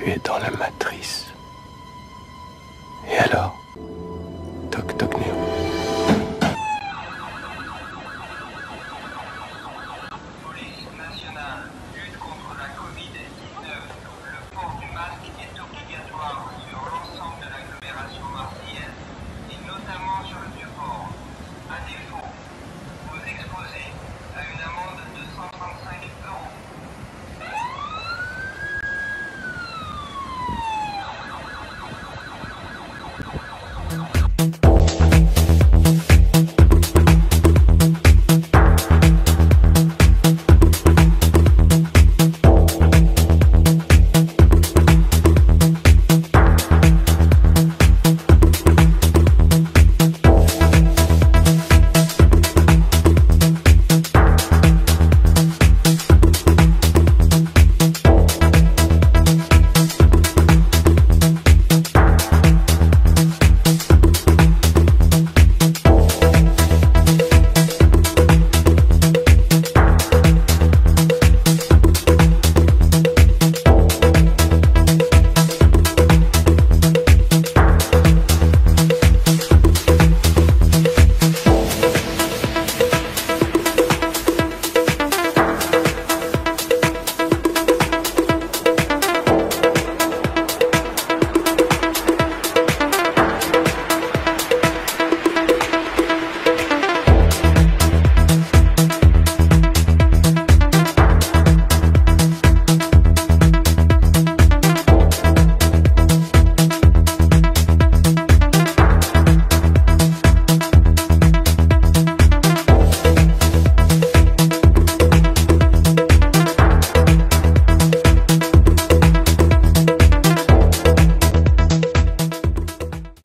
Tu es dans la matrice. Et alors? Toc toc Néo. Police nationale, lutte contre la Covid-19. Le port du masque est obligatoire sur l'ensemble de l'agglomération marseillaise, et notamment sur le Vieux-Port. À défaut, vous exposez à une amende de 135 €.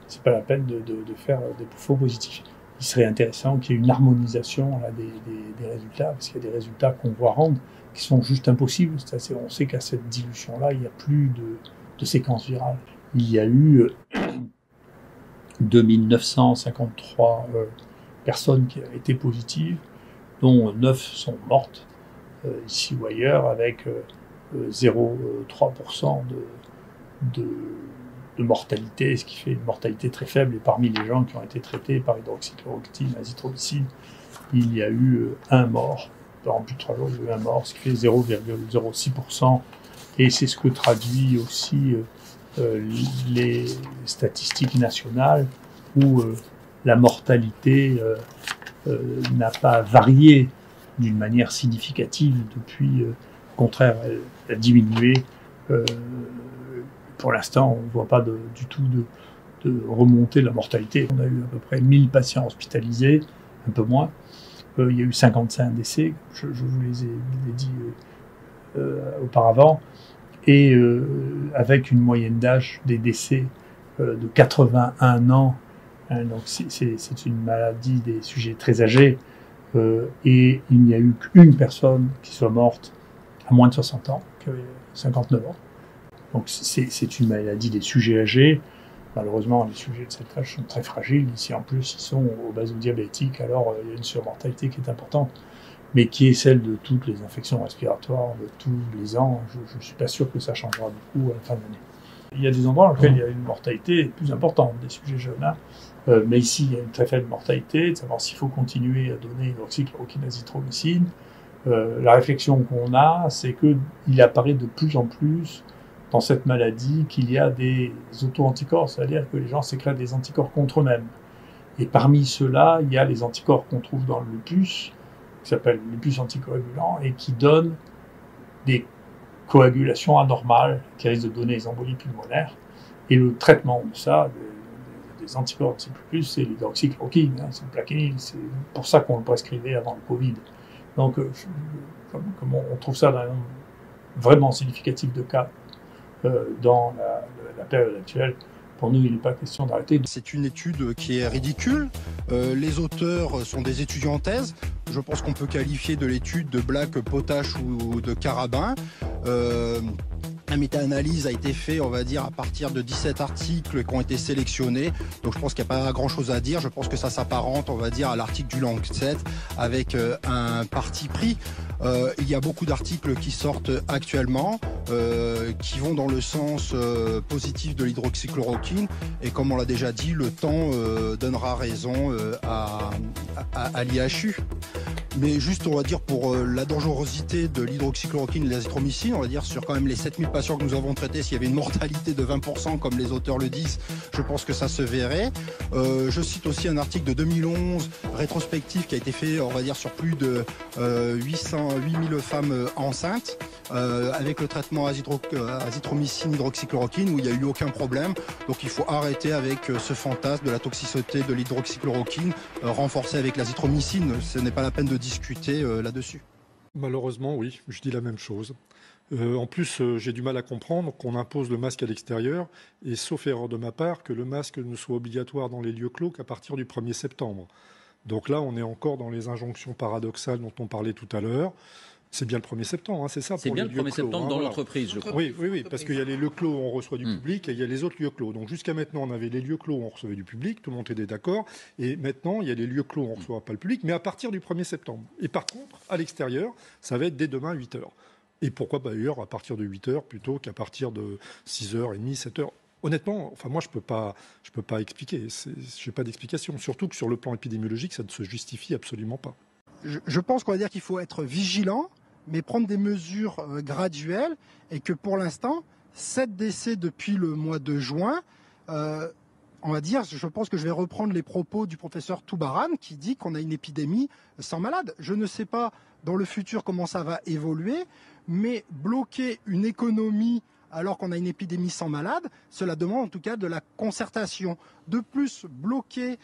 C'est pas la peine de faire des faux positifs. Il serait intéressant qu'il y ait une harmonisation là, des résultats, parce qu'il y a des résultats qu'on voit rendre qui sont juste impossibles. On sait qu'à cette dilution-là, il n'y a plus de séquence virale. Il y a eu 2953 personnes qui avaient été positives, dont 9 sont mortes, ici ou ailleurs, avec 0,3% de mortalité, ce qui fait une mortalité très faible. Et parmi les gens qui ont été traités par hydroxychloroquine, azithromycine, il y a eu un mort. En plus de 3 jours, il y a eu un mort, ce qui fait 0,06%. Et c'est ce que traduit aussi les statistiques nationales, où la mortalité n'a pas varié d'une manière significative depuis, au contraire, elle a diminué. Pour l'instant, on ne voit pas du tout de remontée de la mortalité. On a eu à peu près 1000 patients hospitalisés, un peu moins. Il y a eu 55 décès, je vous les ai dit auparavant, et avec une moyenne d'âge des décès de 81 ans. Hein, donc c'est une maladie des sujets très âgés, et il n'y a eu qu'une personne qui soit morte à moins de 60 ans, qui avait 59 ans. Donc c'est une maladie des sujets âgés. Malheureusement, les sujets de cet âge sont très fragiles. Ici, en plus, ils sont obésodiabétiques, alors il y a une surmortalité qui est importante, mais qui est celle de toutes les infections respiratoires de tous les ans. Je ne suis pas sûr que ça changera beaucoup à la fin de l'année. Il y a des endroits dans lesquels il y a une mortalité plus importante des sujets jeunes, mais ici, il y a une très faible mortalité, de savoir s'il faut continuer à donner hydroxychloroquine, azithromycine. La réflexion qu'on a, c'est qu'il apparaît de plus en plus dans cette maladie qu'il y a des auto-anticorps, c'est-à-dire que les gens sécrètent des anticorps contre eux-mêmes. Et parmi ceux-là, il y a les anticorps qu'on trouve dans le lupus, qui s'appelle le lupus anticoagulant, et qui donnent des coagulations anormales, qui risquent de donner des embolies pulmonaires. Et le traitement de ça, des anticorps anti-lupus, c'est l'hydroxychloroquine, c'est le plaquenil, c'est pour ça qu'on le prescrivait avant le Covid. Donc, comme on trouve ça dans un nombre vraiment significatif de cas, dans la période actuelle, pour nous, il n'est pas question d'arrêter. C'est une étude qui est ridicule. Les auteurs sont des étudiants en thèse. Je pense qu'on peut qualifier de l'étude de blague potache ou de carabin. La méta-analyse a été faite, on va dire, à partir de 17 articles qui ont été sélectionnés. Donc je pense qu'il n'y a pas grand-chose à dire. Je pense que ça s'apparente, on va dire, à l'article du Lancet avec un parti pris. Il y a beaucoup d'articles qui sortent actuellement qui vont dans le sens positif de l'hydroxychloroquine et comme on l'a déjà dit, le temps donnera raison à l'IHU. Mais juste, on va dire, pour la dangerosité de l'hydroxychloroquine et de l'azithromycine, on va dire sur quand même les 7000 patients que nous avons traités, s'il y avait une mortalité de 20%, comme les auteurs le disent, je pense que ça se verrait. Je cite aussi un article de 2011, rétrospectif, qui a été fait, on va dire, sur plus de 8000 femmes enceintes, avec le traitement azithromycine, hydroxychloroquine, où il n'y a eu aucun problème. Donc il faut arrêter avec ce fantasme de la toxicité de l'hydroxychloroquine, renforcée avec l'azithromycine. Ce n'est pas la peine de discuter là-dessus. Malheureusement, oui, je dis la même chose. En plus, j'ai du mal à comprendre qu'on impose le masque à l'extérieur, et sauf erreur de ma part, que le masque ne soit obligatoire dans les lieux clos qu'à partir du 1er septembre. Donc là, on est encore dans les injonctions paradoxales dont on parlait tout à l'heure. C'est bien le 1er septembre, hein, c'est ça? C'est bien le 1er septembre dans l'entreprise, je crois. Oui, parce qu'il y a les lieux clos où on reçoit du public et il y a les autres lieux clos. Donc jusqu'à maintenant, on avait les lieux clos où on recevait du public, tout le monde était d'accord. Et maintenant, il y a les lieux clos où on ne reçoit pas le public, mais à partir du 1er septembre. Et par contre, à l'extérieur, ça va être dès demain 8h. Et pourquoi d'ailleurs à partir de 8h plutôt qu'à partir de 6h30, 7h? Honnêtement, enfin moi je peux pas expliquer. J'ai pas d'explication. Surtout que sur le plan épidémiologique, ça ne se justifie absolument pas. Je pense qu'on va dire qu'il faut être vigilant, mais prendre des mesures graduelles, et que pour l'instant, 7 décès depuis le mois de juin, on va dire, je pense que je vais reprendre les propos du professeur Toubaran qui dit qu'on a une épidémie sans malade. Je ne sais pas dans le futur comment ça va évoluer, mais bloquer une économie alors qu'on a une épidémie sans malade, cela demande en tout cas de la concertation. De plus, bloquer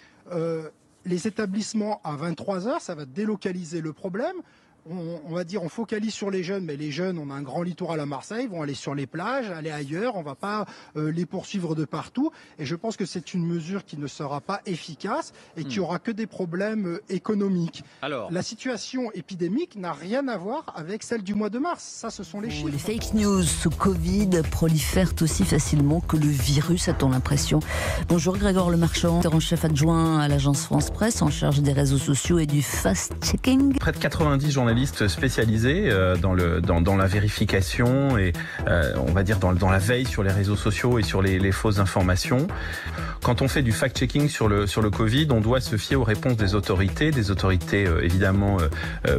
les établissements à 23h, ça va délocaliser le problème. On va dire, on focalise sur les jeunes, mais les jeunes, on a un grand littoral à Marseille, vont aller sur les plages, aller ailleurs, on va pas les poursuivre de partout. Et je pense que c'est une mesure qui ne sera pas efficace et qui aura que des problèmes économiques. Alors, la situation épidémique n'a rien à voir avec celle du mois de mars. Ça, ce sont les chiffres. Les fake news sous Covid prolifèrent aussi facilement que le virus, a-t-on l'impression. Bonjour Grégoire Lemarchand, en chef adjoint à l'agence France Presse, en charge des réseaux sociaux et du fast-checking. Près de 90 journalistes spécialisés dans la vérification et on va dire dans la veille sur les réseaux sociaux et sur les fausses informations. Quand on fait du fact-checking sur le Covid, on doit se fier aux réponses des autorités évidemment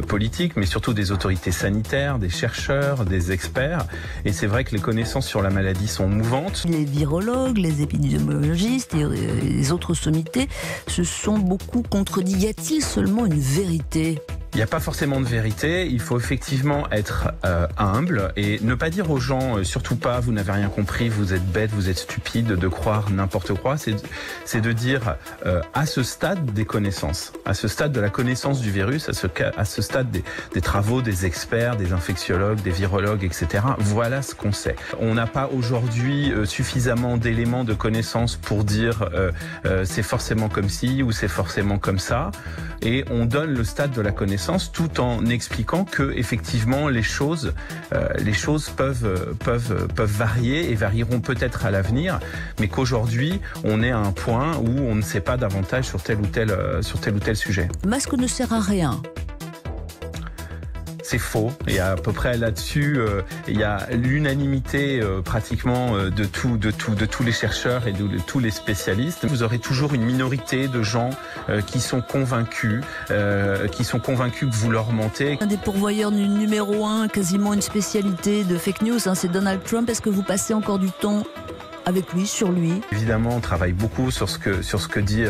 politiques, mais surtout des autorités sanitaires, des chercheurs, des experts. Et c'est vrai que les connaissances sur la maladie sont mouvantes. Les virologues, les épidémiologistes et les autres sommités se sont beaucoup contredits. Y a-t-il seulement une vérité ? Il n'y a pas forcément de vérité, il faut effectivement être humble et ne pas dire aux gens, surtout pas, vous n'avez rien compris, vous êtes bête, vous êtes stupide, de croire n'importe quoi. C'est de dire à ce stade des connaissances, à ce stade de la connaissance du virus, à ce stade des travaux des experts, des infectiologues, des virologues, etc. Voilà ce qu'on sait. On n'a pas aujourd'hui suffisamment d'éléments de connaissance pour dire c'est forcément comme ci ou c'est forcément comme ça. Et on donne le stade de la connaissance tout en expliquant que effectivement les choses peuvent varier et varieront peut-être à l'avenir, mais qu'aujourd'hui on est à un point où on ne sait pas davantage sur tel ou tel sujet. Le masque ne sert à rien. C'est faux. Et à peu près là-dessus, il y a l'unanimité pratiquement de tous les chercheurs et de tous les spécialistes. Vous aurez toujours une minorité de gens qui sont convaincus que vous leur mentez. Un des pourvoyeurs du numéro 1, quasiment une spécialité de fake news, c'est Donald Trump. Est-ce que vous passez encore du temps avec lui, sur lui? Évidemment, on travaille beaucoup sur ce que dit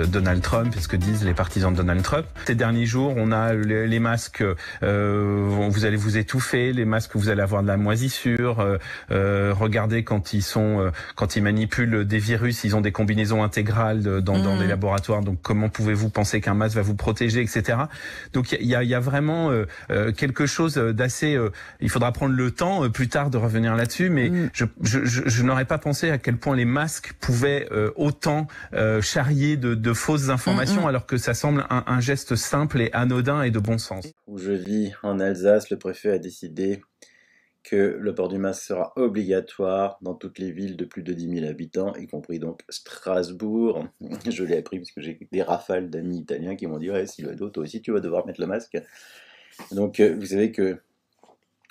Donald Trump et ce que disent les partisans de Donald Trump. Ces derniers jours, on a les masques, vous allez vous étouffer, les masques, vous allez avoir de la moisissure. Regardez quand ils manipulent des virus, ils ont des combinaisons intégrales dans les laboratoires. Donc, comment pouvez-vous penser qu'un masque va vous protéger, etc. Donc, il y a vraiment quelque chose d'assez. Il faudra prendre le temps plus tard de revenir là-dessus, mais je n'aurais pas pensé à quel point les masques pouvaient autant charrier de fausses informations alors que ça semble un geste simple et anodin et de bon sens. Où je vis en Alsace, le préfet a décidé que le port du masque sera obligatoire dans toutes les villes de plus de 10 000 habitants, y compris donc Strasbourg. Je l'ai appris parce que j'ai des rafales d'amis italiens qui m'ont dit « Ouais, Sylvado, toi aussi tu vas devoir mettre le masque ». Donc, vous savez que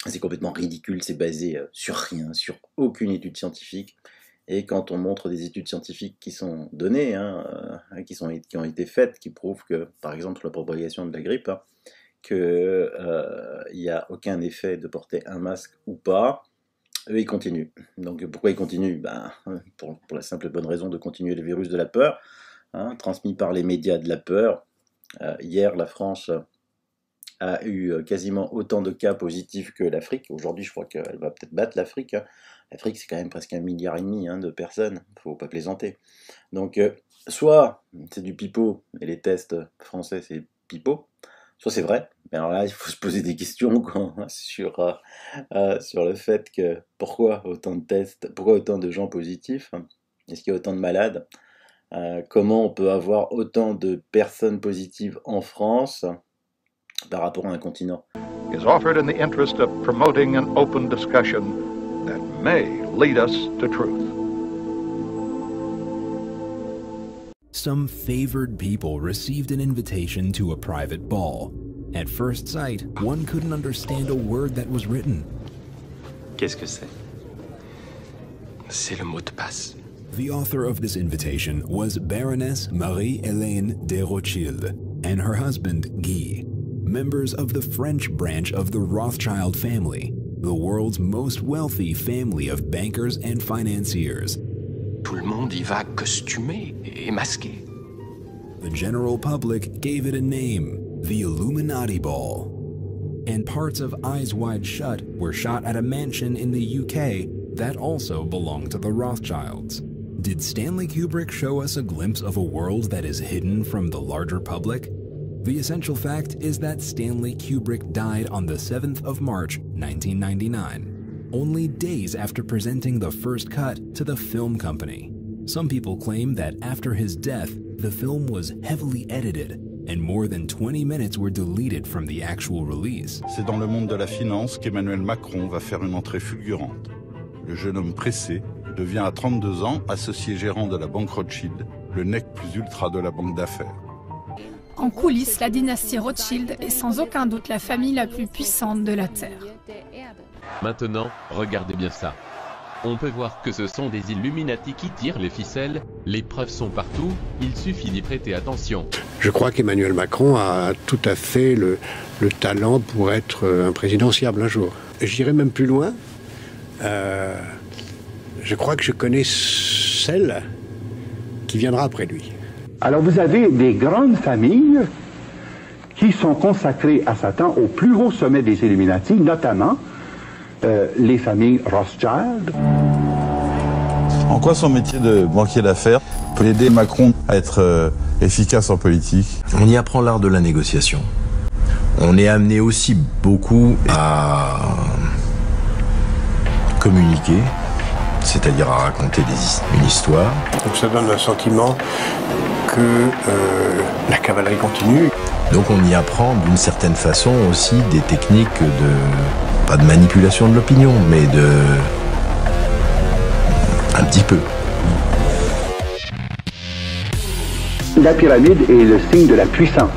c'est complètement ridicule, c'est basé sur rien, sur aucune étude scientifique. Et quand on montre des études scientifiques qui sont données, qui ont été faites, qui prouvent que, par exemple, la propagation de la grippe, qu'il n'y a aucun effet de porter un masque ou pas, eux, ils continuent. Donc, pourquoi ils continuent? Pour la simple et bonne raison de continuer le virus de la peur, transmis par les médias de la peur. Hier, la France a eu quasiment autant de cas positifs que l'Afrique. Aujourd'hui, je crois qu'elle va peut-être battre l'Afrique. L'Afrique, c'est quand même presque 1,5 milliard de personnes. Il ne faut pas plaisanter. Donc, soit c'est du pipeau, et les tests français, c'est pipeau, soit c'est vrai. Mais alors là, il faut se poser des questions sur le fait que pourquoi autant de tests, pourquoi autant de gens positifs, est-ce qu'il y a autant de malades, comment on peut avoir autant de personnes positives en France par rapport à un continent. Is offered in the interest of promoting an open discussion that may lead us to truth. Some favored people received an invitation to a private ball. At first sight, one couldn't understand a word that was written. Qu'est-ce que c'est? C'est le mot de passe. The author of this invitation was Baroness Marie-Hélène de Rothschild and her husband Guy, members of the French branch of the Rothschild family, the world's most wealthy family of bankers and financiers. Tout le monde y va costumé et masqué. The general public gave it a name, the Illuminati Ball. And parts of Eyes Wide Shut were shot at a mansion in the UK that also belonged to the Rothschilds. Did Stanley Kubrick show us a glimpse of a world that is hidden from the larger public? The essential fact is that Stanley Kubrick died on the 7th of March, 1999, only days after presenting the first cut to the film company. Some people claim that after his death, the film was heavily edited and more than 20 minutes were deleted from the actual release. C'est dans le monde de la finance qu'Emmanuel Macron va faire une entrée fulgurante. Le jeune homme pressé devient à 32 ans associé gérant de la banque Rothschild, le nec plus ultra de la banque d'affaires. En coulisses, la dynastie Rothschild est sans aucun doute la famille la plus puissante de la Terre. Maintenant, regardez bien ça. On peut voir que ce sont des Illuminati qui tirent les ficelles, les preuves sont partout, il suffit d'y prêter attention. Je crois qu'Emmanuel Macron a tout à fait le talent pour être un présidentiable un jour. J'irai même plus loin. Je crois que je connais celle qui viendra après lui. Alors vous avez des grandes familles qui sont consacrées à Satan au plus haut sommet des Illuminati, notamment les familles Rothschild. En quoi son métier de banquier d'affaires peut aider Macron à être efficace en politique? On y apprend l'art de la négociation. On est amené aussi beaucoup à communiquer, c'est-à-dire à raconter une histoire. Donc ça donne un sentiment que la cavalerie continue. Donc on y apprend d'une certaine façon aussi des techniques pas de manipulation de l'opinion, mais un petit peu. La pyramide est le signe de la puissance.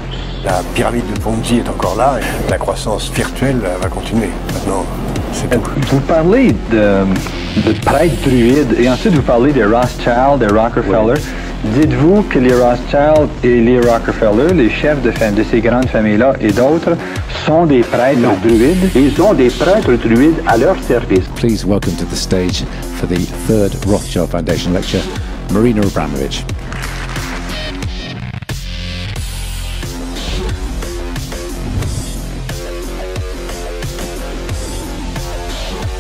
La pyramide de Ponzi est encore là et la croissance virtuelle va continuer. Maintenant, c'est tout. Vous parlez de prêtres druides et ensuite vous parlez des Rothschild, des Rockefeller. Oui. Dites-vous que les Rothschild et les Rockefeller, les chefs de ces grandes familles-là et d'autres, sont des prêtres druides? Ils ont des prêtres druides à leur service. Please welcome to the stage for the third Rothschild Foundation lecture, Marina Abramovich.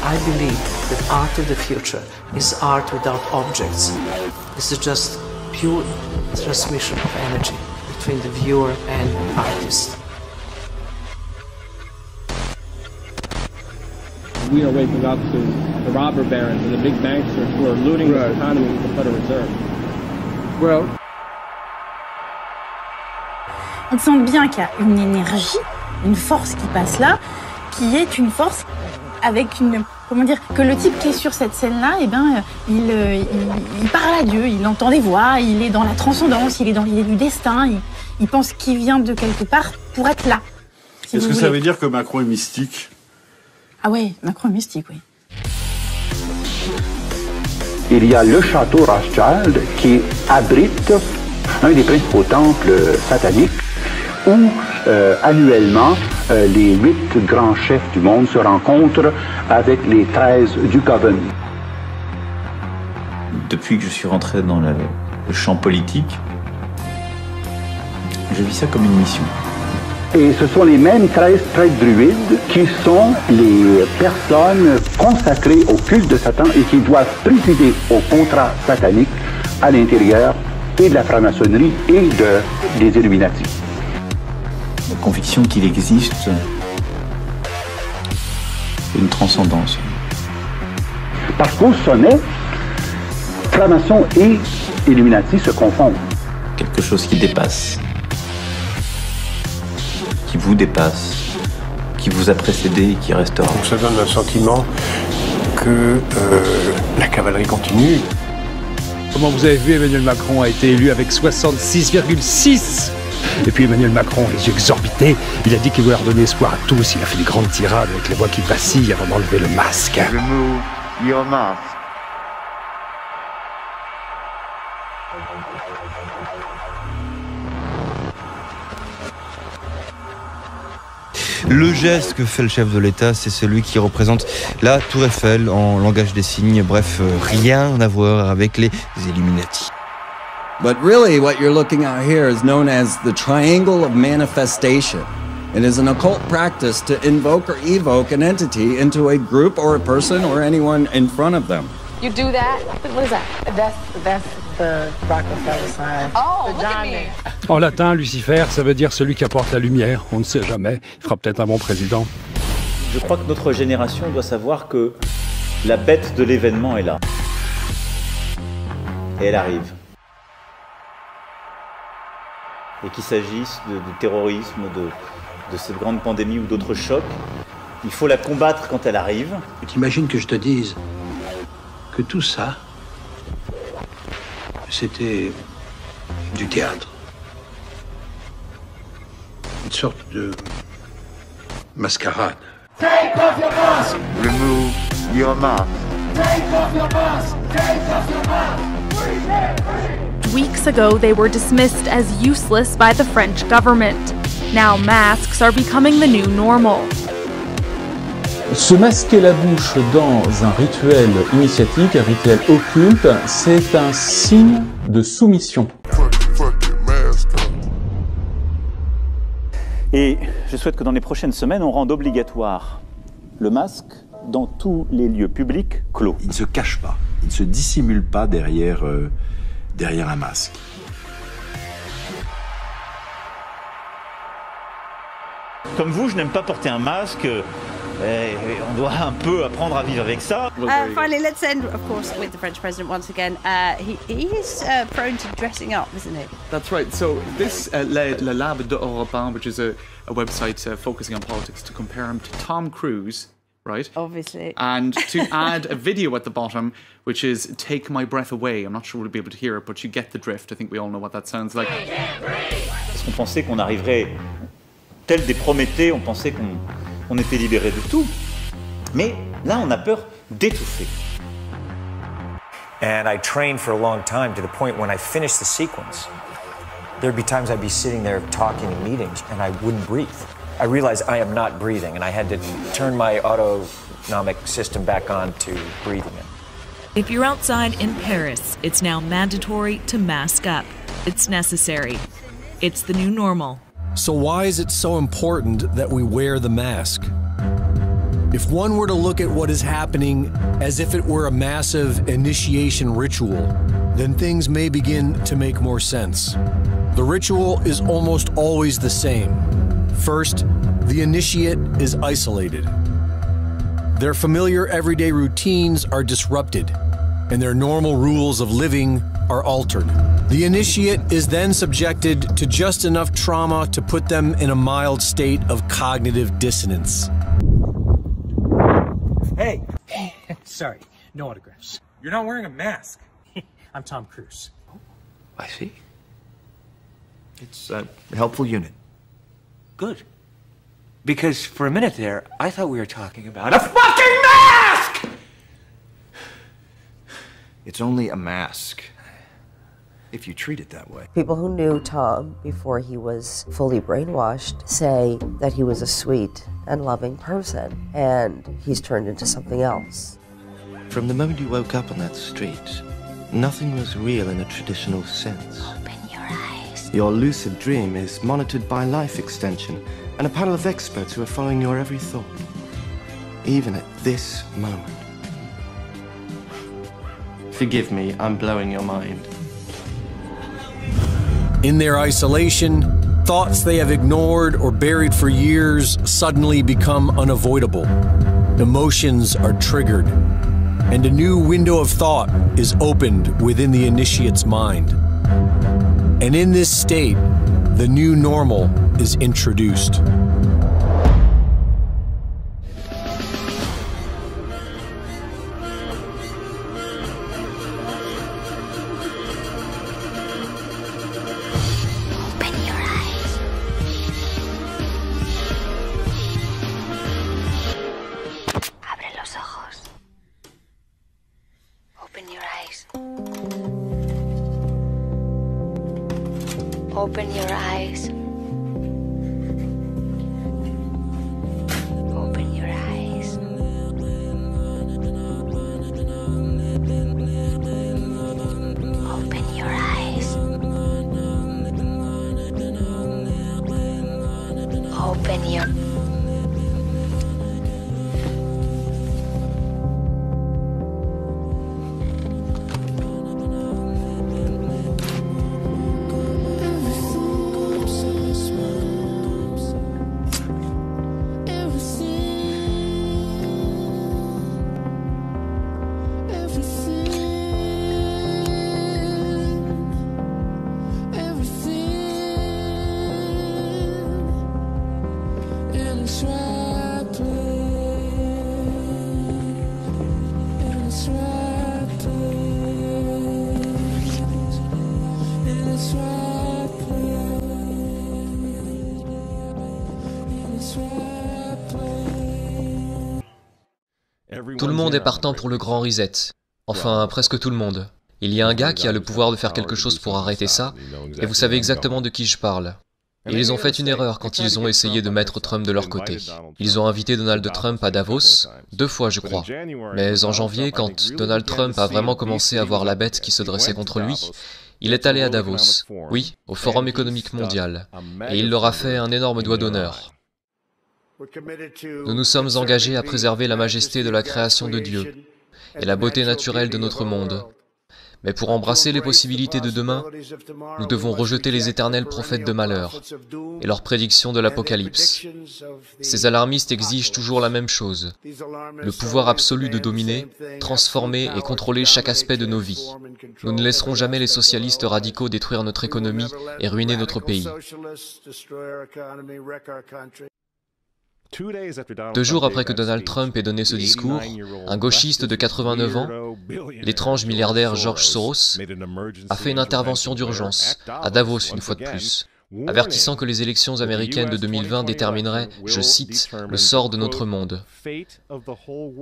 I believe that art of the future is art without objects. This is just pure transmission of energy between the viewer and artist. We are waking up to the robber barons and the big banksters who are looting this economy with the Federal Reserve. Well, on sent bien qu'il y a une énergie, une force qui passe là, qui est une force avec une... Comment dire, que le type qui est sur cette scène-là, eh ben, il parle à Dieu, il entend des voix, il est dans la transcendance, il est du destin, il pense qu'il vient de quelque part pour être là. Est-ce que ça veut dire que Macron est mystique? Ah ouais, Macron est mystique, oui. Il y a le château Rothschild qui abrite un des principaux temples sataniques où annuellement les 8 grands chefs du monde se rencontrent avec les 13 du Coven. Depuis que je suis rentré dans le champ politique, je vis ça comme une mission. Et ce sont les mêmes 13 prêtres druides qui sont les personnes consacrées au culte de Satan et qui doivent présider au contrat satanique à l'intérieur et de la franc-maçonnerie et des Illuminati. La conviction qu'il existe une transcendance. Parce qu'au sommet, franc-maçon et Illuminati se confondent. Quelque chose qui dépasse. Qui vous dépasse, qui vous a précédé et qui restera. Donc ça donne un sentiment que la cavalerie continue. Comment vous avez vu, Emmanuel Macron a été élu avec 66,6. Et puis Emmanuel Macron, les yeux exorbités, il a dit qu'il voulait redonner espoir à tous. Il a fait des grandes tirades avec les voix qui vacillent avant d'enlever le masque. Remove your mask. Le geste que fait le chef de l'État, c'est celui qui représente la Tour Eiffel en langage des signes. Bref, rien à voir avec les Illuminati. But really, what you're looking at here is known as the Triangle of Manifestation. It is an occult practice to invoke or evoke an entity into a group or a person or anyone in front of them. You do that? What is that? That's the Rockefeller sign. Oh, look at me. En latin, Lucifer, ça veut dire celui qui apporte la lumière. On ne sait jamais. Il fera peut-être un bon président. Je crois que notre génération doit savoir que la bête de l'événement est là. Et elle arrive. Et qu'il s'agisse de terrorisme, de cette grande pandémie ou d'autres chocs, il faut la combattre quand elle arrive. T'imagines que je te dise que tout ça, c'était du théâtre. Une sorte de mascarade. Take off your mask. Remove your mask. Take off your mask. Take off your mask. Weeks ago, they were dismissed as useless by the French government. Now masks are becoming the new normal. Se masquer la bouche dans un rituel initiatique, un rituel occulte, c'est un signe de soumission. Et je souhaite que dans les prochaines semaines, on rende obligatoire le masque dans tous les lieux publics clos. Il ne se cache pas, il ne se dissimule pas derrière un masque. Comme vous, je n'aime pas porter un masque. On doit un peu apprendre à vivre avec ça. Finally, let's end, of course, with the French president once again. He is prone to dressing up, isn't he? That's right. So this led Le Lab de Europe, which is a website focusing on politics, to compare him to Tom Cruise, right? Obviously. And to add a video at the bottom, which is "Take My Breath Away." I'm not sure we'll be able to hear it, but you get the drift. I think we all know what that sounds like. Parce qu'on pensait qu'on arriverait, tel des Prométhées, on pensait qu'on était libéré de tout. Mais là, on a peur d'étouffer. And I trained for a long time to the point when I finished the sequence, there'd be times I'd be sitting there talking in meetings and I wouldn't breathe. I realized I am not breathing and I had to turn my autonomic system back on to breathing in. If you're outside in Paris, it's now mandatory to mask up. It's necessary. It's the new normal. So why is it so important that we wear the mask? If one were to look at what is happening as if it were a massive initiation ritual, then things may begin to make more sense. The ritual is almost always the same. First, the initiate is isolated. Their familiar everyday routines are disrupted, and their normal rules of living are altered. The initiate is then subjected to just enough trauma to put them in a mild state of cognitive dissonance. Hey, sorry, no autographs. You're not wearing a mask. I'm Tom Cruise. I see. It's a helpful unit. Good. Because for a minute there, I thought we were talking about a fucking mask! It's only a mask, if you treat it that way. People who knew Tom before he was fully brainwashed say that he was a sweet and loving person, and he's turned into something else. From the moment you woke up on that street, nothing was real in a traditional sense. Open your eyes. Your lucid dream is monitored by Life Extension and a panel of experts who are following your every thought, even at this moment. Forgive me, I'm blowing your mind. In their isolation, thoughts they have ignored or buried for years suddenly become unavoidable. Emotions are triggered, and a new window of thought is opened within the initiate's mind. And in this state, the new normal is introduced. Open your eyes. Open your eyes. Open your eyes. Open your Tout le monde est partant pour le grand reset. Enfin, presque tout le monde. Il y a un gars qui a le pouvoir de faire quelque chose pour arrêter ça, et vous savez exactement de qui je parle. Et ils ont fait une erreur quand ils ont essayé de mettre Trump de leur côté. Ils ont invité Donald Trump à Davos, 2 fois je crois. Mais en janvier, quand Donald Trump a vraiment commencé à voir la bête qui se dressait contre lui, il est allé à Davos, oui, au Forum économique mondial, et il leur a fait un énorme doigt d'honneur. Nous nous sommes engagés à préserver la majesté de la création de Dieu et la beauté naturelle de notre monde. Mais pour embrasser les possibilités de demain, nous devons rejeter les éternels prophètes de malheur et leurs prédictions de l'Apocalypse. Ces alarmistes exigent toujours la même chose, le pouvoir absolu de dominer, transformer et contrôler chaque aspect de nos vies. Nous ne laisserons jamais les socialistes radicaux détruire notre économie et ruiner notre pays. 2 jours après que Donald Trump ait donné ce discours, un gauchiste de 89 ans, l'étrange milliardaire George Soros, a fait une intervention d'urgence, à Davos une fois de plus, avertissant que les élections américaines de 2020 détermineraient, je cite, le sort de notre monde.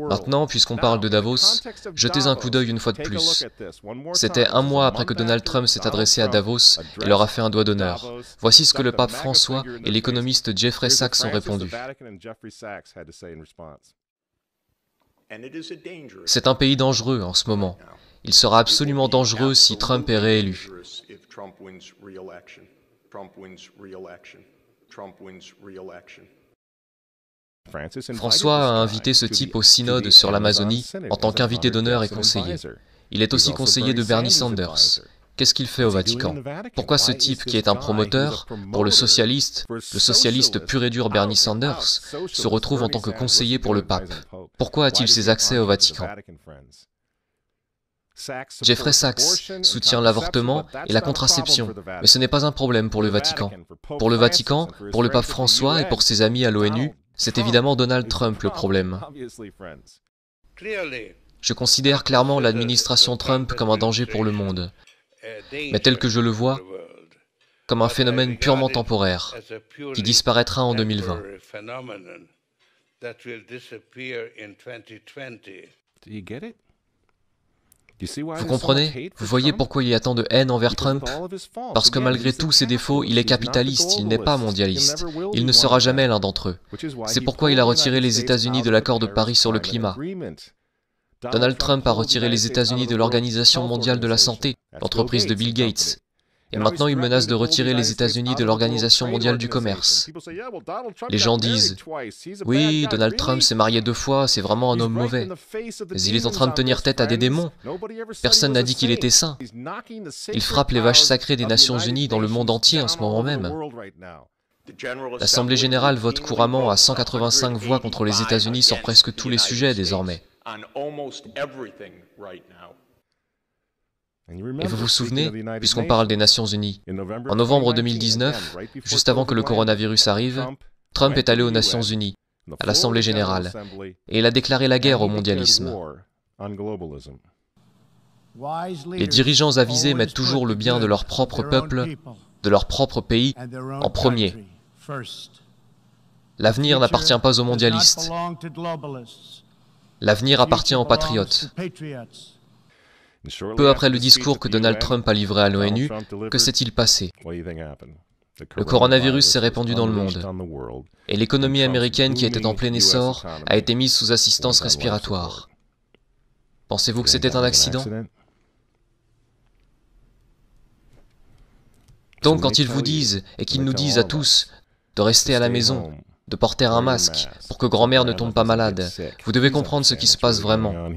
Maintenant, puisqu'on parle de Davos, jetez un coup d'œil une fois de plus. C'était 1 mois après que Donald Trump s'est adressé à Davos et leur a fait un doigt d'honneur. Voici ce que le pape François et l'économiste Jeffrey Sachs ont répondu. C'est un pays dangereux en ce moment. Il sera absolument dangereux si Trump est réélu. François a invité ce type au synode sur l'Amazonie en tant qu'invité d'honneur et conseiller. Il est aussi conseiller de Bernie Sanders. Qu'est-ce qu'il fait au Vatican? Pourquoi ce type qui est un promoteur pour le socialiste pur et dur Bernie Sanders, se retrouve en tant que conseiller pour le pape? Pourquoi a-t-il ces accès au Vatican? Jeffrey Sachs soutient l'avortement et la contraception, mais ce n'est pas un problème pour le Vatican. Pour le Vatican, pour le pape François et pour ses amis à l'ONU, c'est évidemment Donald Trump le problème. Je considère clairement l'administration Trump comme un danger pour le monde. Mais tel que je le vois, comme un phénomène purement temporaire, qui disparaîtra en 2020. Vous comprenez? Vous voyez pourquoi il y a tant de haine envers Trump? Parce que malgré tous ses défauts, il est capitaliste, il n'est pas mondialiste. Il ne sera jamais l'un d'entre eux. C'est pourquoi il a retiré les États-Unis de l'accord de Paris sur le climat. Donald Trump a retiré les États-Unis de l'Organisation mondiale de la santé, l'entreprise de Bill Gates. Et maintenant, il menace de retirer les États-Unis de l'Organisation mondiale du commerce. Les gens disent « Oui, Donald Trump s'est marié 2 fois, c'est vraiment un homme mauvais. Mais il est en train de tenir tête à des démons. Personne n'a dit qu'il était saint. Il frappe les vaches sacrées des Nations Unies dans le monde entier en ce moment même. L'Assemblée générale vote couramment à 185 voix contre les États-Unis sur presque tous les sujets désormais. Et vous vous souvenez, puisqu'on parle des Nations Unies, en novembre 2019, juste avant que le coronavirus arrive, Trump est allé aux Nations Unies, à l'Assemblée générale, et il a déclaré la guerre au mondialisme. Les dirigeants avisés mettent toujours le bien de leur propre peuple, de leur propre pays, en premier. L'avenir n'appartient pas aux mondialistes. L'avenir appartient aux patriotes. Peu après le discours que Donald Trump a livré à l'ONU, que s'est-il passé? Le coronavirus s'est répandu dans le monde, et l'économie américaine qui était en plein essor a été mise sous assistance respiratoire. Pensez-vous que c'était un accident? Donc quand ils vous disent, et qu'ils nous disent à tous, de rester à la maison, de porter un masque, pour que grand-mère ne tombe pas malade, vous devez comprendre ce qui se passe vraiment.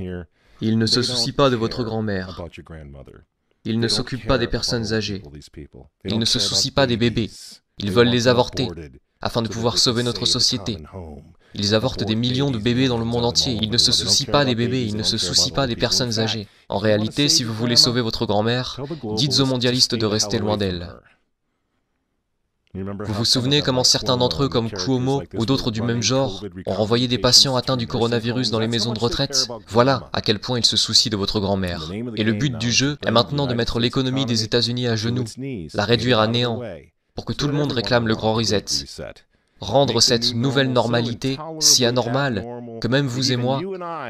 Ils ne se soucient pas de votre grand-mère. Ils ne s'occupent pas des personnes âgées. Ils ne se soucient pas des bébés. Ils veulent les avorter, afin de pouvoir sauver notre société. Ils avortent des millions de bébés dans le monde entier. Ils ne se soucient pas des bébés, ils ne se soucient pas des personnes âgées. En réalité, si vous voulez sauver votre grand-mère, dites aux mondialistes de rester loin d'elle. Vous vous souvenez comment certains d'entre eux, comme Cuomo ou d'autres du même genre, ont renvoyé des patients atteints du coronavirus dans les maisons de retraite? Voilà à quel point ils se soucient de votre grand-mère. Et le but du jeu est maintenant de mettre l'économie des États-Unis à genoux, la réduire à néant, pour que tout le monde réclame le grand reset. Rendre cette nouvelle normalité si anormale que même vous et moi,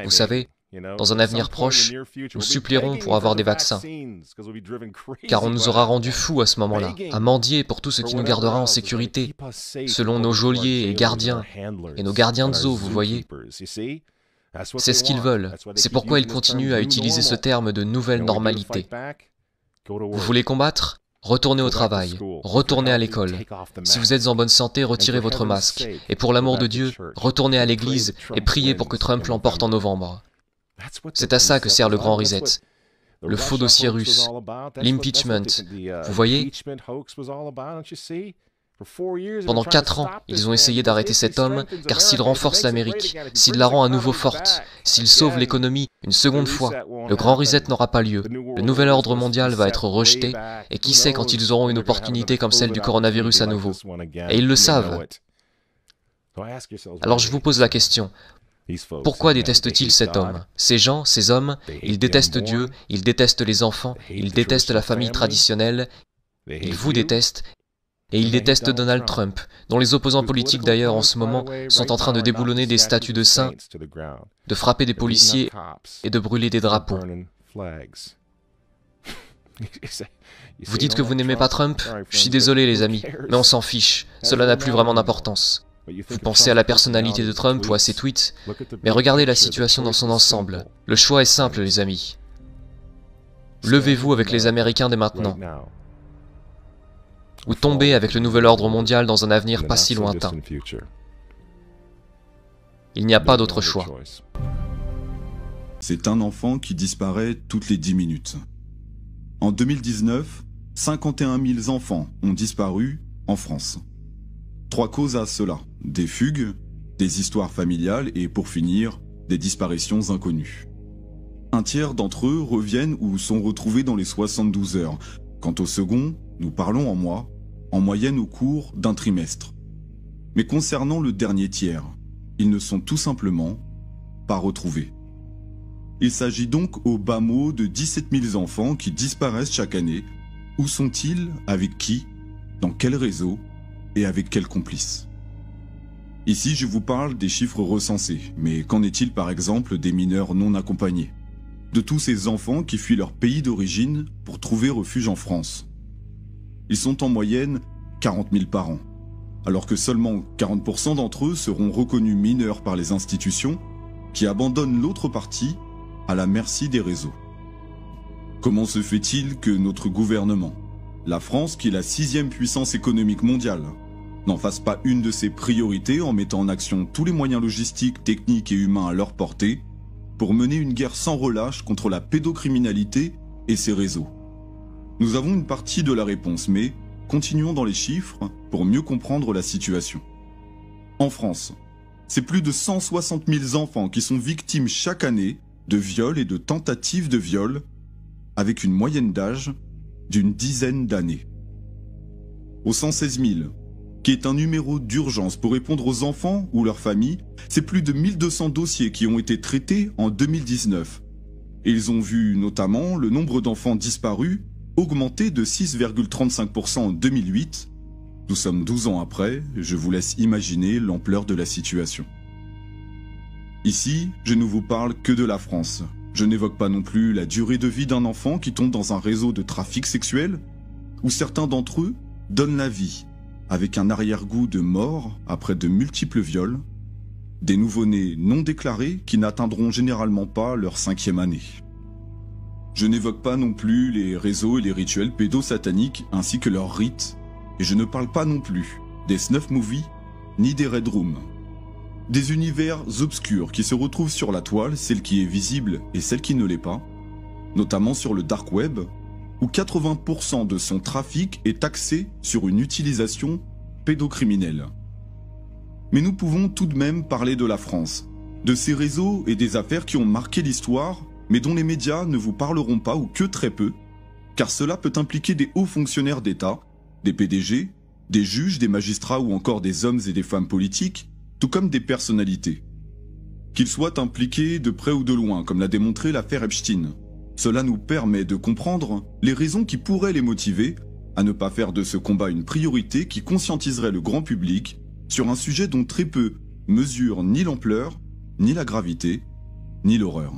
vous savez, dans un avenir proche, nous supplierons pour avoir des vaccins. Car on nous aura rendus fous à ce moment-là, à mendier pour tout ce qui nous gardera en sécurité, selon nos geôliers et gardiens, et nos gardiens de zoo, vous voyez. C'est ce qu'ils veulent. C'est pourquoi ils continuent à utiliser ce terme de nouvelle normalité. Vous voulez combattre? Retournez au travail, retournez à l'école. Si vous êtes en bonne santé, retirez votre masque. Et pour l'amour de Dieu, retournez à l'église et priez pour que Trump l'emporte en novembre. C'est à ça que sert le grand reset. Le faux dossier russe, l'impeachment. Vous voyez? Pendant 4 ans, ils ont essayé d'arrêter cet homme, car s'il renforce l'Amérique, s'il la rend à nouveau forte, s'il sauve l'économie une seconde fois, le grand reset n'aura pas lieu. Le nouvel ordre mondial va être rejeté, et qui sait quand ils auront une opportunité comme celle du coronavirus à nouveau. Et ils le savent. Alors je vous pose la question. Pourquoi détestent-ils cet homme? Ces gens, ces hommes, ils détestent Dieu, ils détestent les enfants, ils détestent la famille traditionnelle, ils vous détestent, et ils détestent Donald Trump, dont les opposants politiques d'ailleurs en ce moment sont en train de déboulonner des statues de saints, de frapper des policiers et de brûler des drapeaux. Vous dites que vous n'aimez pas Trump? Je suis désolé les amis, mais on s'en fiche, cela n'a plus vraiment d'importance. Vous pensez à la personnalité de Trump ou à ses tweets, mais regardez la situation dans son ensemble. Le choix est simple les amis. Levez-vous avec les Américains dès maintenant. Ou tombez avec le nouvel ordre mondial dans un avenir pas si lointain. Il n'y a pas d'autre choix. C'est un enfant qui disparaît toutes les 10 minutes. En 2019, 51 000 enfants ont disparu en France. 3 causes à cela: des fugues, des histoires familiales et, pour finir, des disparitions inconnues. Un tiers d'entre eux reviennent ou sont retrouvés dans les 72 heures. Quant au second, nous parlons en mois, en moyenne au cours d'un trimestre. Mais concernant le dernier tiers, ils ne sont tout simplement pas retrouvés. Il s'agit donc au bas mot de 17 000 enfants qui disparaissent chaque année. Où sont-ils? Avec qui? dans quel réseau et avec quels complices. Ici, je vous parle des chiffres recensés, mais qu'en est-il par exemple des mineurs non accompagnés? De tous ces enfants qui fuient leur pays d'origine pour trouver refuge en France. Ils sont en moyenne 40 000 par an, alors que seulement 40% d'entre eux seront reconnus mineurs par les institutions qui abandonnent l'autre partie à la merci des réseaux. Comment se fait-il que notre gouvernement, la France qui est la 6e puissance économique mondiale, n'en fasse pas une de ses priorités en mettant en action tous les moyens logistiques, techniques et humains à leur portée pour mener une guerre sans relâche contre la pédocriminalité et ses réseaux? Nous avons une partie de la réponse, mais continuons dans les chiffres pour mieux comprendre la situation. En France, c'est plus de 160 000 enfants qui sont victimes chaque année de viols et de tentatives de viol, avec une moyenne d'âge d'une dizaine d'années. Au 116 000, qui est un numéro d'urgence pour répondre aux enfants ou leurs familles, c'est plus de 1200 dossiers qui ont été traités en 2019. Et ils ont vu notamment le nombre d'enfants disparus augmenter de 6,35% en 2008. Nous sommes 12 ans après, je vous laisse imaginer l'ampleur de la situation. Ici, je ne vous parle que de la France. Je n'évoque pas non plus la durée de vie d'un enfant qui tombe dans un réseau de trafic sexuel, où certains d'entre eux donnent la vie, avec un arrière-goût de mort après de multiples viols, des nouveau-nés non déclarés qui n'atteindront généralement pas leur 5e année. Je n'évoque pas non plus les réseaux et les rituels pédosataniques ainsi que leurs rites, et je ne parle pas non plus des snuff movies ni des red rooms. Des univers obscurs qui se retrouvent sur la toile, celle qui est visible et celle qui ne l'est pas, notamment sur le dark web, où 80% de son trafic est axé sur une utilisation pédocriminelle. Mais nous pouvons tout de même parler de la France, de ces réseaux et des affaires qui ont marqué l'histoire, mais dont les médias ne vous parleront pas ou que très peu, car cela peut impliquer des hauts fonctionnaires d'État, des PDG, des juges, des magistrats ou encore des hommes et des femmes politiques, tout comme des personnalités. Qu'ils soient impliqués de près ou de loin, comme l'a démontré l'affaire Epstein. Cela nous permet de comprendre les raisons qui pourraient les motiver à ne pas faire de ce combat une priorité qui conscientiserait le grand public sur un sujet dont très peu mesurent ni l'ampleur, ni la gravité, ni l'horreur.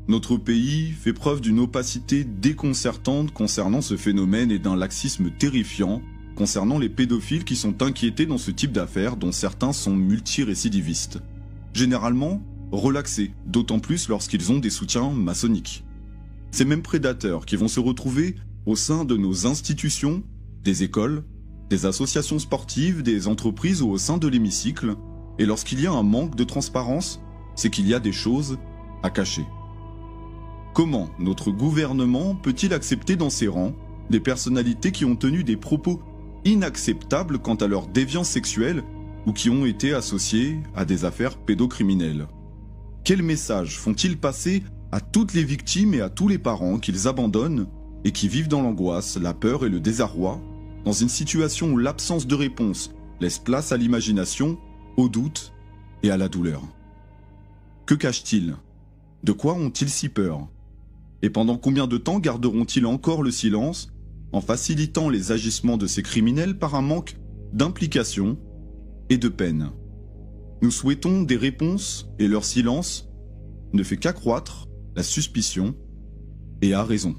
Notre pays fait preuve d'une opacité déconcertante concernant ce phénomène et d'un laxisme terrifiant concernant les pédophiles qui sont inquiétés dans ce type d'affaires dont certains sont multirécidivistes. Généralement, relaxés, d'autant plus lorsqu'ils ont des soutiens maçonniques. Ces mêmes prédateurs qui vont se retrouver au sein de nos institutions, des écoles, des associations sportives, des entreprises ou au sein de l'hémicycle, et lorsqu'il y a un manque de transparence, c'est qu'il y a des choses à cacher. Comment notre gouvernement peut-il accepter dans ses rangs des personnalités qui ont tenu des propos inacceptables quant à leur déviance sexuelle ou qui ont été associés à des affaires pédocriminelles? Quel message font-ils passer à toutes les victimes et à tous les parents qu'ils abandonnent et qui vivent dans l'angoisse, la peur et le désarroi, dans une situation où l'absence de réponse laisse place à l'imagination, au doute et à la douleur? Que cachent-ils? De quoi ont-ils si peur? Et pendant combien de temps garderont-ils encore le silence en facilitant les agissements de ces criminels par un manque d'implication et de peine? Nous souhaitons des réponses et leur silence ne fait qu'accroître la suspicion et a raison.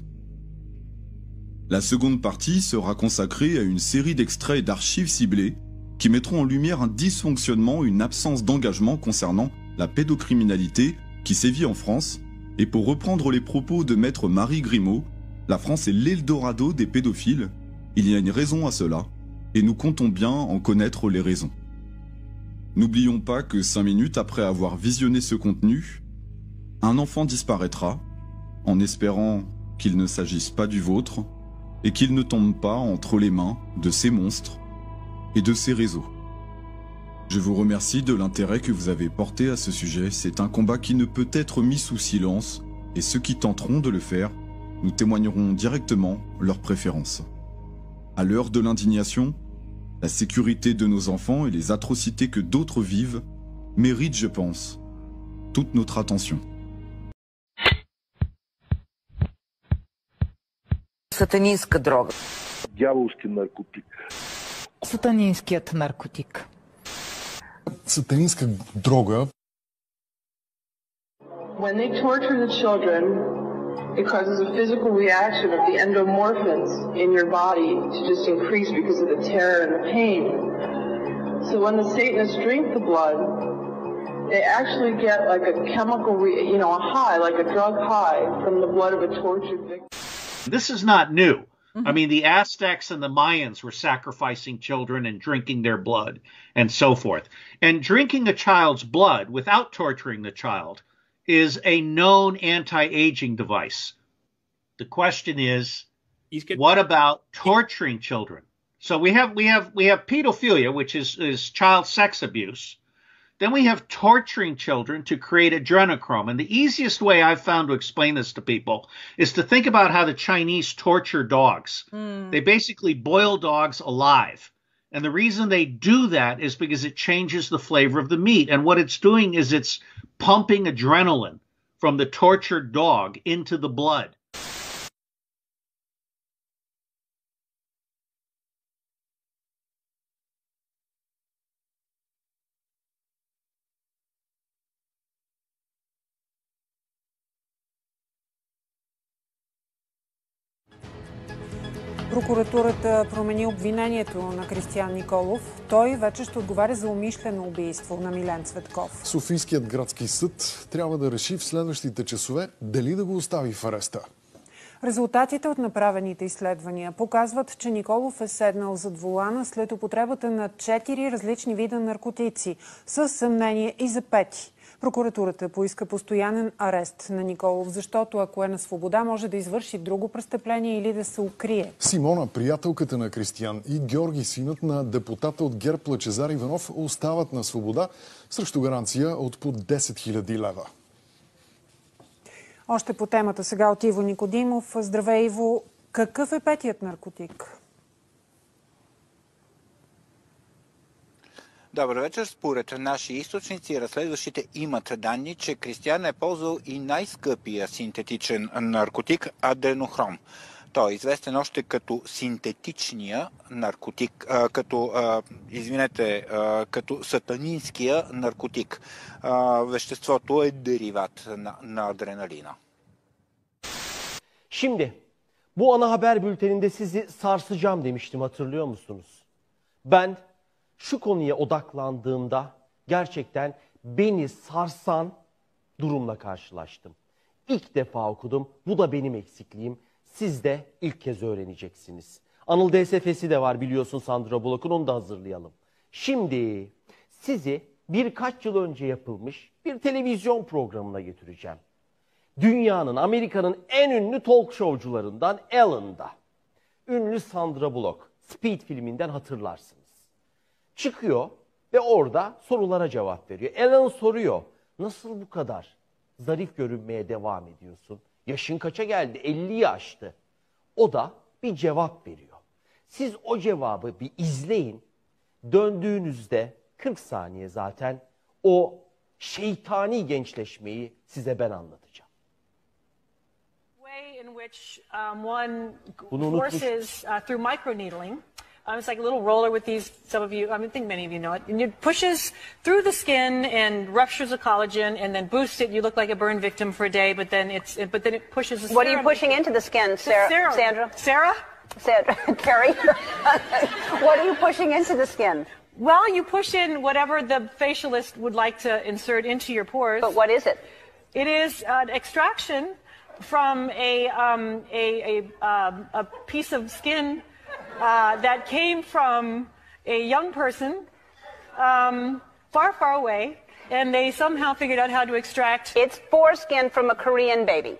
La seconde partie sera consacrée à une série d'extraits et d'archives ciblées qui mettront en lumière un dysfonctionnement, une absence d'engagement concernant la pédocriminalité qui sévit en France. Et pour reprendre les propos de maître Marie Grimaud, la France est l'Eldorado des pédophiles. Il y a une raison à cela, et nous comptons bien en connaître les raisons. N'oublions pas que 5 minutes après avoir visionné ce contenu, un enfant disparaîtra, en espérant qu'il ne s'agisse pas du vôtre, et qu'il ne tombe pas entre les mains de ces monstres et de ces réseaux. Je vous remercie de l'intérêt que vous avez porté à ce sujet. C'est un combat qui ne peut être mis sous silence, et ceux qui tenteront de le faire, nous témoignerons directement leurs préférences. À l'heure de l'indignation, la sécurité de nos enfants et les atrocités que d'autres vivent méritent, je pense, toute notre attention. Сатанинская дрога. дяволски наркотик. Сатанинският наркотик. Сатанинска дрога. When they torture the children, it causes a physical reaction of the endomorphins in your body to just increase because of the terror and the pain. So when the Satanists drink the blood, they actually get like a chemical, a high, like a drug high from the blood of a tortured victim. This is not new. I mean, the Aztecs and the Mayans were sacrificing children and drinking their blood and so forth. And drinking a child's blood without torturing the child is a known anti-aging device. The question is, what about torturing children? So we have pedophilia, which is child sex abuse. Then we have torturing children to create adrenochrome. And the easiest way I've found to explain this to people is to think about how the Chinese torture dogs. They basically boil dogs alive. And the reason they do that is because it changes the flavor of the meat. And what it's doing is it's pumping adrenaline from the tortured dog into the blood. Прокуратурата промени обвинението на Кристиян Николов. Той вече ще отговаря за умишлено убийство на Милен Цветков. Софийският градски съд трябва да реши в следващите часове дали да го остави в ареста. Резултатите от направените изследвания показват, че Николов е седнал зад волана след употребата на 4 различни вида наркотици, с съмнение и за 5. Прокуратурата поиска постоянен арест на Николов, защото ако е на свобода, може да извърши друго престъпление или да се укрие. Симона, приятелката на Кристиян, и Георги, синът на депутата от ГЕРБ Лъчезар Иванов, остават на свобода срещу гаранция от по 10 000 лева. Още по темата сега от Иво Никодимов. Здравей, Иво. Какъв е петият наркотик? Добър вечер. Според наши източници, разследващите имат данни, че Кристиян е ползвал и най-скъпия синтетичен наркотик – адренохром. Той е известен още като синтетичния наркотик, като сатанинския наркотик. Веществото е дериват на adrenalina. Şimdi bu ana haber bülteninde sizi sarsacağım demiştim, hatırlıyor musunuz? Ben şu konuya odaklandığımda gerçekten beni sarsan durumla karşılaştım. İlk defa okudum. Bu da benim eksikliğim. Siz de ilk kez öğreneceksiniz. Anıl DSF'si de var biliyorsun Sandra Bullock'un, onu da hazırlayalım. Şimdi sizi birkaç yıl önce yapılmış bir televizyon programına götüreceğim. Dünyanın, Amerika'nın en ünlü talk showcularından Ellen'da. Ünlü Sandra Bullock, Speed filminden hatırlarsınız. Çıkıyor ve orada sorulara cevap veriyor. Ellen soruyor, nasıl bu kadar zarif görünmeye devam ediyorsun? Yaşın kaça geldi? 50'yi aştı. O da bir cevap veriyor. Siz o cevabı bir izleyin. Döndüğünüzde 40 saniye zaten o şeytani gençleşmeyi size ben anlatacağım. Way in which one forces through microneedling. It's like a little roller with these, some of you, I think many of you know it, and it pushes through the skin and ruptures the collagen and then boosts it. You look like a burn victim for a day, but then it pushes the serum. What are you pushing into the skin, Sarah? Sandra? Sarah? Carrie? What are you pushing into the skin? Well, you push in whatever the facialist would like to insert into your pores. But what is it? It is an extraction from a piece of skin that came from a young person far, far away, and they somehow figured out how to extract. It's foreskin from a Korean baby.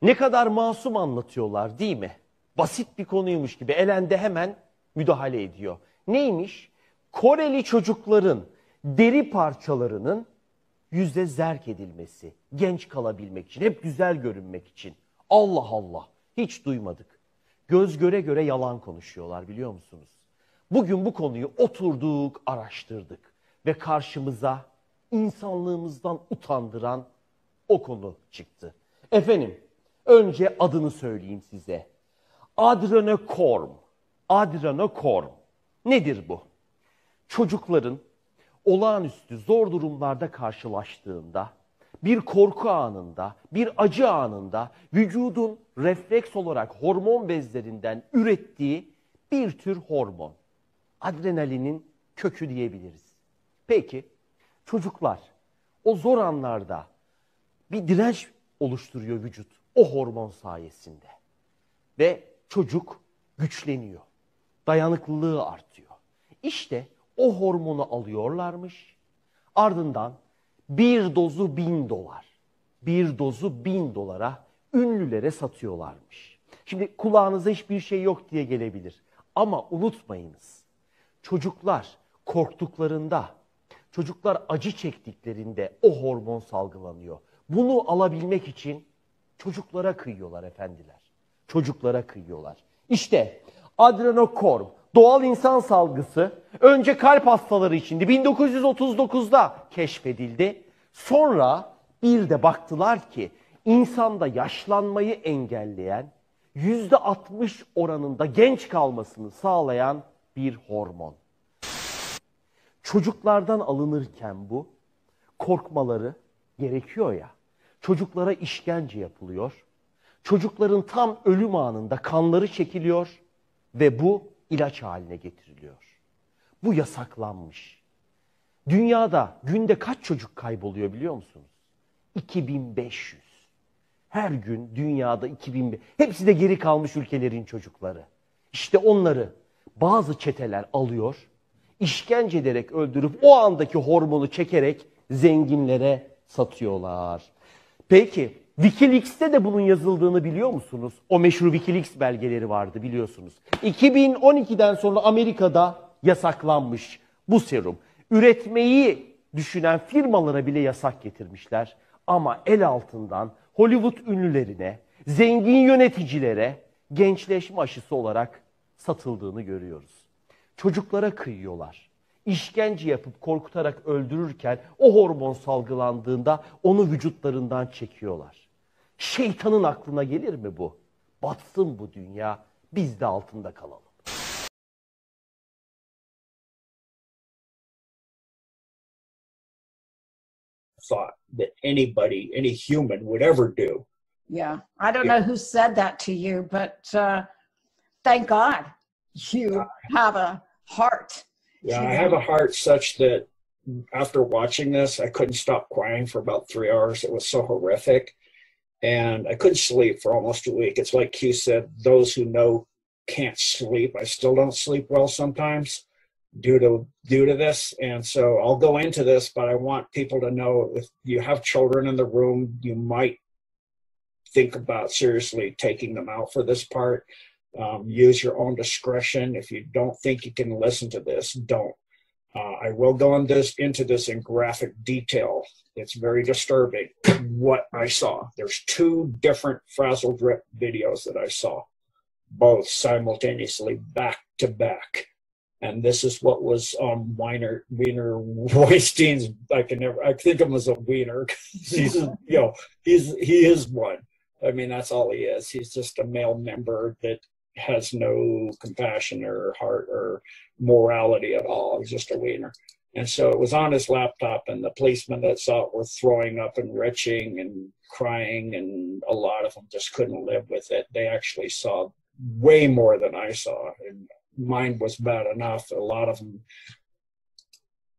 Ne kadar masum anlatıyorlar değil mi? Basit bir konuymuş gibi. Ellen de hemen müdahale ediyor. Neymiş? Koreli çocukların deri parçalarının yüzde zerk edilmesi. Genç kalabilmek için, hep güzel görünmek için. Allah Allah. Hiç duymadık. Göz göre göre yalan konuşuyorlar, biliyor musunuz? Bugün bu konuyu oturduk, araştırdık ve karşımıza insanlığımızdan utandıran o konu çıktı. Efendim, önce adını söyleyeyim size. Adrenokorm. Adrenokorm. Nedir bu? Çocukların olağanüstü zor durumlarda karşılaştığında, bir korku anında, bir acı anında vücudun refleks olarak hormon bezlerinden ürettiği bir tür hormon. Adrenalinin kökü diyebiliriz. Peki çocuklar o zor anlarda bir direnç oluşturuyor vücut o hormon sayesinde. Ve çocuk güçleniyor. Dayanıklılığı artıyor. İşte o hormonu alıyorlarmış. Ardından bir dozu $1000. Bir dozu $1000 ünlülere satıyorlarmış. Şimdi kulağınıza hiçbir şey yok diye gelebilir. Ama unutmayınız. Çocuklar korktuklarında, çocuklar acı çektiklerinde o hormon salgılanıyor. Bunu alabilmek için çocuklara kıyıyorlar efendiler. Çocuklara kıyıyorlar. İşte adrenokorm, doğal insan salgısı önce kalp hastaları içindi. 1939'da keşfedildi. Sonra bir de baktılar ki insanda yaşlanmayı engelleyen, %60 oranında genç kalmasını sağlayan bir hormon. Çocuklardan alınırken bu korkmaları gerekiyor ya. Çocuklara işkence yapılıyor. Çocukların tam ölüm anında kanları çekiliyor ve bu ilaç haline getiriliyor. Bu yasaklanmış. Dünyada günde kaç çocuk kayboluyor biliyor musunuz? 2500. Her gün dünyada 2500. Hepsi de geri kalmış ülkelerin çocukları. İşte onları bazı çeteler alıyor, işkence ederek öldürüp o andaki hormonu çekerek zenginlere satıyorlar. Peki Wikileaks'te de bunun yazıldığını biliyor musunuz? O meşhur Wikileaks belgeleri vardı biliyorsunuz. 2012'den sonra Amerika'da yasaklanmış bu serum. Üretmeyi düşünen firmalara bile yasak getirmişler. Ama el altından Hollywood ünlülerine, zengin yöneticilere gençleşme aşısı olarak satıldığını görüyoruz. Çocuklara kıyıyorlar. İşkence yapıp korkutarak öldürürken o hormon salgılandığında onu vücutlarından çekiyorlar. Şeytanın aklına gelir mi bu? Batsın bu dünya, biz de altında kalalım. Thought that anybody, any human would ever do. Yeah, I don't know who said that to you, but thank God you have a heart. Yeah, I have a heart such that after watching this, I couldn't stop crying for about 3 hours. It was so horrific. And I couldn't sleep for almost a week. It's like Q said, those who know can't sleep. I still don't sleep well sometimes due to this. And so I'll go into this, but I want people to know if you have children in the room, you might think about seriously taking them out for this part. Use your own discretion. If you don't think you can listen to this, don't. I will go into this in graphic detail. It's very disturbing what I saw. There's 2 different Frazzle Drip videos that I saw, both simultaneously back to back. And this is what was on Wiener Weinstein's. I think him as a wiener. He's, he is one. I mean, that's all he is. He's just a male member that has no compassion or heart or morality at all. He's just a wiener. And so it was on his laptop, and the policemen that saw it were throwing up and retching and crying, and a lot of them just couldn't live with it. They actually saw way more than I saw, and mine was bad enough. A lot of them,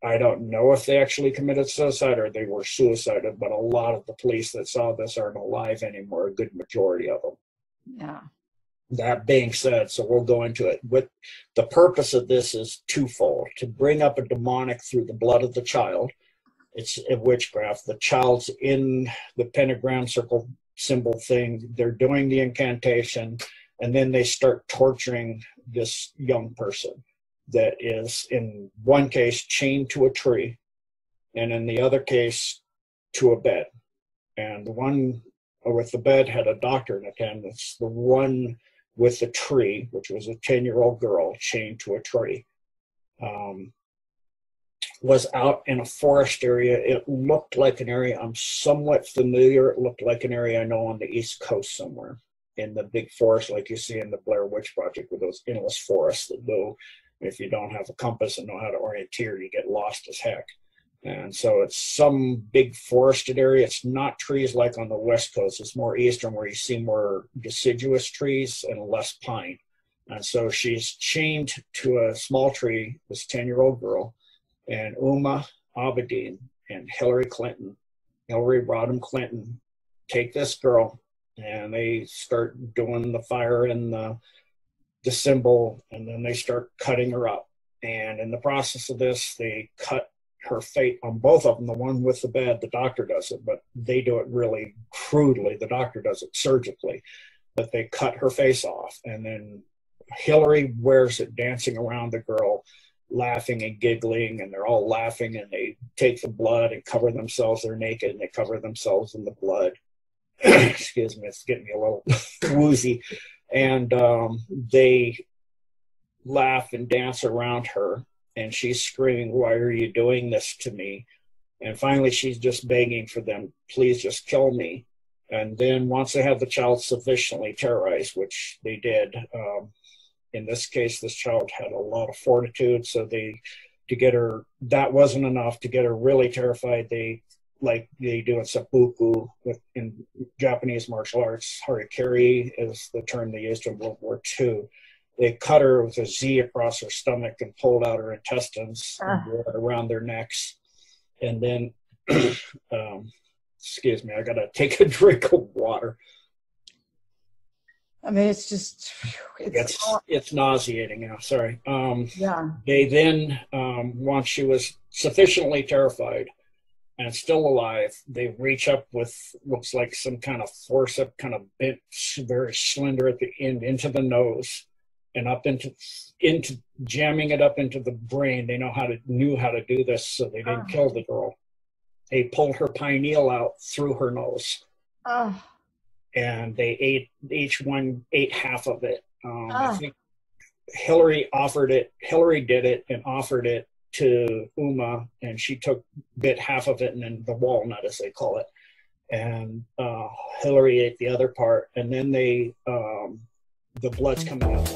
I don't know if they actually committed suicide or they were suicided, but a lot of the police that saw this aren't alive anymore, a good majority of them. Yeah. That being said, so we'll go into it. With the purpose of this is twofold: to bring up a demonic through the blood of the child. It's a witchcraft. The child's in the pentagram circle symbol thing. They're doing the incantation, and then they start torturing this young person that is, in one case, chained to a tree, and in the other case, to a bed. And the one with the bed had a doctor in attendance. The one with the tree, which was a 10-year-old girl chained to a tree, was out in a forest area. It looked like an area I'm somewhat familiar. It looked like an area I know on the East Coast somewhere. in the big forest like you see in the Blair Witch Project with those endless forests that go, if you don't have a compass and know how to orienteer, you get lost as heck. And so it's some big forested area. It's not trees like on the West Coast. It's more eastern where you see more deciduous trees and less pine. And so she's chained to a small tree, this 10-year-old girl, and Uma Abedin and Hillary Rodham Clinton take this girl and they start doing the fire and the symbol, and then they start cutting her up. And in the process of this, they cut her face on both of them. The one with the bed, the doctor does it, but they do it really crudely. The doctor does it surgically, but they cut her face off. And then Hillary wears it dancing around the girl, laughing and giggling, and they're all laughing, and they take the blood and cover themselves. They're naked and they cover themselves in the blood. Excuse me, it's getting me a little woozy. And they laugh and dance around her, and she's screaming, "Why are you doing this to me?" And finally she's just begging for them, "Please just kill me." And then once they have the child sufficiently terrorized, which they did, in this case this child had a lot of fortitude, so to get her, that wasn't enough. To get her really terrified, they, like they do in seppuku in Japanese martial arts, harikiri is the term they used in World War II. They cut her with a Z across her stomach and pulled out her intestines and wore it around their necks. And then, excuse me, I gotta take a drink of water. I mean, it's just, it's nauseating. Yeah, sorry. Yeah. They then, once she was sufficiently terrified and still alive, they reach up with looks like some kind of forceps, kind of bent, very slender at the end, into the nose and up into jamming it up into the brain. They knew how to do this, so they didn't kill the girl. They pulled her pineal out through her nose. And they each one ate half of it. I think Hillary did it and offered it to Uma, and she bit half of it, and then the walnut, as they call it. And Hillary ate the other part, and then the blood's coming out.